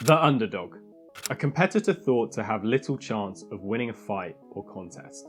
The underdog, a competitor thought to have little chance of winning a fight or contest.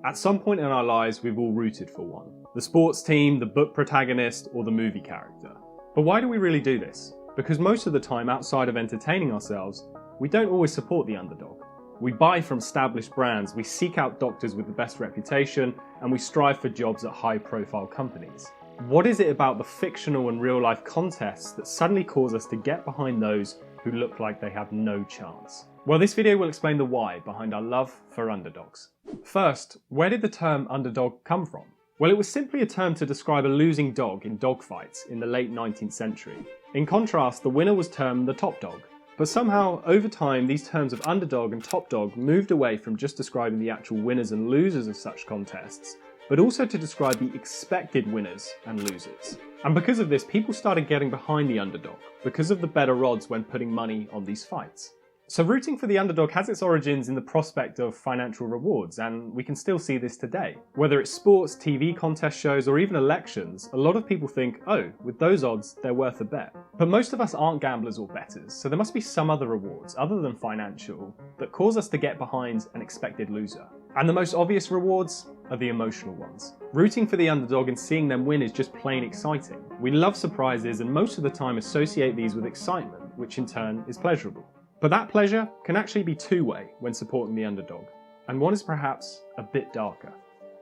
At some point in our lives, we've all rooted for one. The sports team, the book protagonist, or the movie character. But why do we really do this? Because most of the time, outside of entertaining ourselves, we don't always support the underdog. We buy from established brands, we seek out doctors with the best reputation, and we strive for jobs at high-profile companies. What is it about the fictional and real-life contests that suddenly cause us to get behind those who look like they have no chance? Well, this video will explain the why behind our love for underdogs. First, where did the term underdog come from? Well, it was simply a term to describe a losing dog in dogfights in the late 19th century. In contrast, the winner was termed the top dog. But somehow, over time, these terms of underdog and top dog moved away from just describing the actual winners and losers of such contests, but also to describe the expected winners and losers. And because of this, people started getting behind the underdog, because of the better odds when putting money on these fights. So rooting for the underdog has its origins in the prospect of financial rewards, and we can still see this today. Whether it's sports, TV contest shows, or even elections, a lot of people think, oh, with those odds, they're worth a bet. But most of us aren't gamblers or bettors, so there must be some other rewards, other than financial, that cause us to get behind an expected loser. And the most obvious rewards are the emotional ones. Rooting for the underdog and seeing them win is just plain exciting. We love surprises and most of the time associate these with excitement, which in turn is pleasurable. But that pleasure can actually be two-way when supporting the underdog, and one is perhaps a bit darker.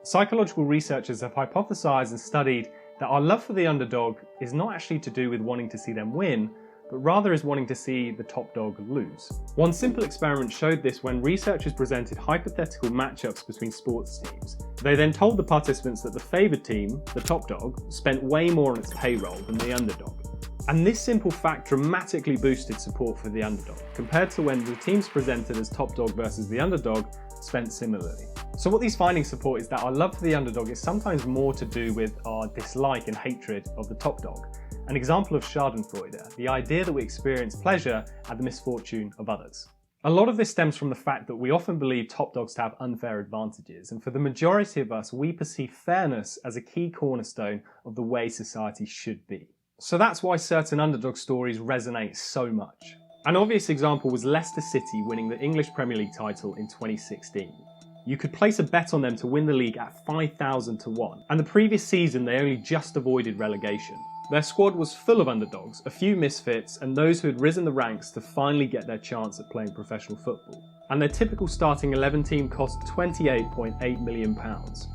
Psychological researchers have hypothesized and studied that our love for the underdog is not actually to do with wanting to see them win, but rather is wanting to see the top dog lose. One simple experiment showed this when researchers presented hypothetical matchups between sports teams. They then told the participants that the favoured team, the top dog, spent way more on its payroll than the underdog. And this simple fact dramatically boosted support for the underdog, compared to when the teams presented as top dog versus the underdog spent similarly. So what these findings support is that our love for the underdog is sometimes more to do with our dislike and hatred of the top dog. An example of Schadenfreude, the idea that we experience pleasure at the misfortune of others. A lot of this stems from the fact that we often believe top dogs to have unfair advantages, and for the majority of us, we perceive fairness as a key cornerstone of the way society should be. So that's why certain underdog stories resonate so much. An obvious example was Leicester City winning the English Premier League title in 2016. You could place a bet on them to win the league at 5,000 to 1, and the previous season they only just avoided relegation. Their squad was full of underdogs, a few misfits, and those who had risen the ranks to finally get their chance at playing professional football. And their typical starting 11 team cost £28.8 million,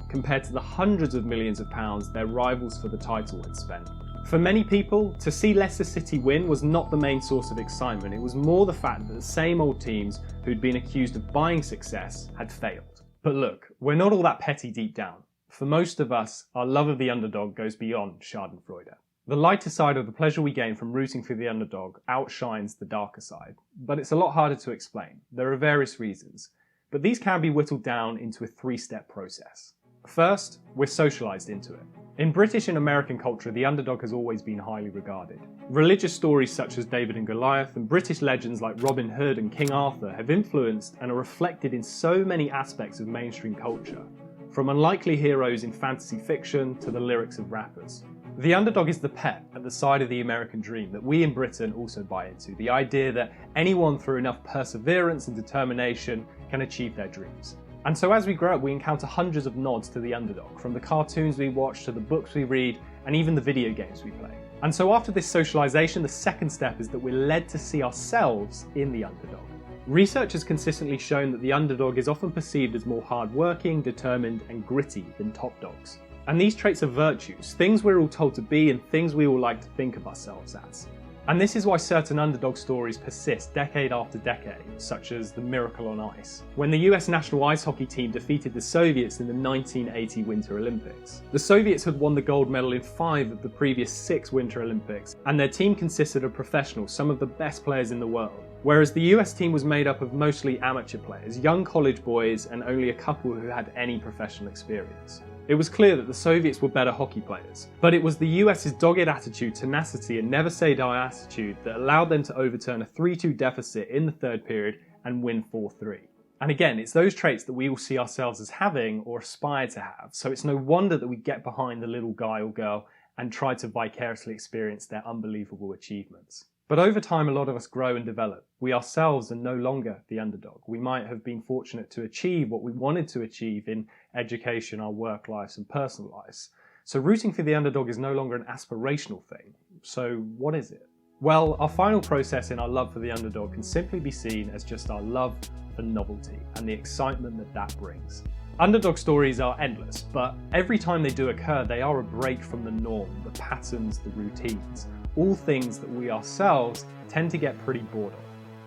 compared to the hundreds of millions of pounds their rivals for the title had spent. For many people, to see Leicester City win was not the main source of excitement, it was more the fact that the same old teams who'd been accused of buying success had failed. But look, we're not all that petty deep down. For most of us, our love of the underdog goes beyond Schadenfreude. The lighter side of the pleasure we gain from rooting for the underdog outshines the darker side, but it's a lot harder to explain. There are various reasons, but these can be whittled down into a three-step process. First, we're socialised into it. In British and American culture, the underdog has always been highly regarded. Religious stories such as David and Goliath and British legends like Robin Hood and King Arthur have influenced and are reflected in so many aspects of mainstream culture, from unlikely heroes in fantasy fiction to the lyrics of rappers. The underdog is the pet at the side of the American dream that we in Britain also buy into, the idea that anyone through enough perseverance and determination can achieve their dreams. And so as we grow up, we encounter hundreds of nods to the underdog, from the cartoons we watch to the books we read and even the video games we play. And so after this socialisation, the second step is that we're led to see ourselves in the underdog. Research has consistently shown that the underdog is often perceived as more hard-working, determined and gritty than top dogs. And these traits are virtues, things we're all told to be and things we all like to think of ourselves as. And this is why certain underdog stories persist decade after decade, such as the Miracle on Ice, when the US national ice hockey team defeated the Soviets in the 1980 Winter Olympics. The Soviets had won the gold medal in 5 of the previous 6 Winter Olympics, and their team consisted of professionals, some of the best players in the world. Whereas the US team was made up of mostly amateur players, young college boys, and only a couple who had any professional experience. It was clear that the Soviets were better hockey players, but it was the US's dogged attitude, tenacity and never say die attitude that allowed them to overturn a 3-2 deficit in the third period and win 4-3. And again, it's those traits that we all see ourselves as having or aspire to have, so it's no wonder that we get behind the little guy or girl and try to vicariously experience their unbelievable achievements. But over time, a lot of us grow and develop. We ourselves are no longer the underdog. We might have been fortunate to achieve what we wanted to achieve in education, our work lives and personal lives. So rooting for the underdog is no longer an aspirational thing. So what is it? Well, our final process in our love for the underdog can simply be seen as just our love for novelty and the excitement that that brings. Underdog stories are endless, but every time they do occur, they are a break from the norm, the patterns, the routines, all things that we ourselves tend to get pretty bored of.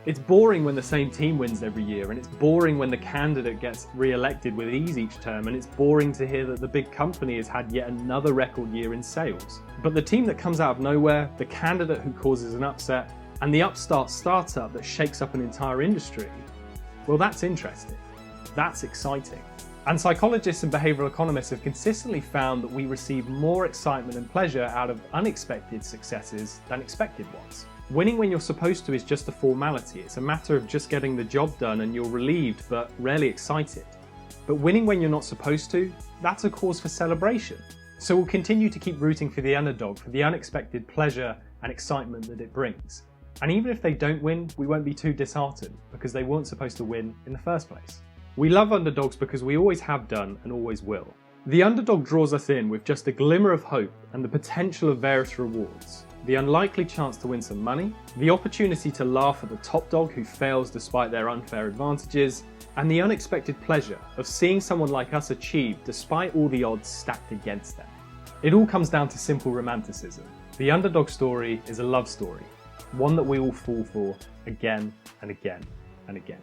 It's boring when the same team wins every year, and it's boring when the candidate gets re-elected with ease each term, and it's boring to hear that the big company has had yet another record year in sales. But the team that comes out of nowhere, the candidate who causes an upset, and the upstart startup that shakes up an entire industry, well, that's interesting. That's exciting. And psychologists and behavioural economists have consistently found that we receive more excitement and pleasure out of unexpected successes than expected ones. Winning when you're supposed to is just a formality. It's a matter of just getting the job done and you're relieved but rarely excited. But winning when you're not supposed to, that's a cause for celebration. So we'll continue to keep rooting for the underdog, for the unexpected pleasure and excitement that it brings. And even if they don't win, we won't be too disheartened because they weren't supposed to win in the first place. We love underdogs because we always have done and always will. The underdog draws us in with just a glimmer of hope and the potential of various rewards. The unlikely chance to win some money, the opportunity to laugh at the top dog who fails despite their unfair advantages, and the unexpected pleasure of seeing someone like us achieve despite all the odds stacked against them. It all comes down to simple romanticism. The underdog story is a love story, one that we all fall for again and again and again.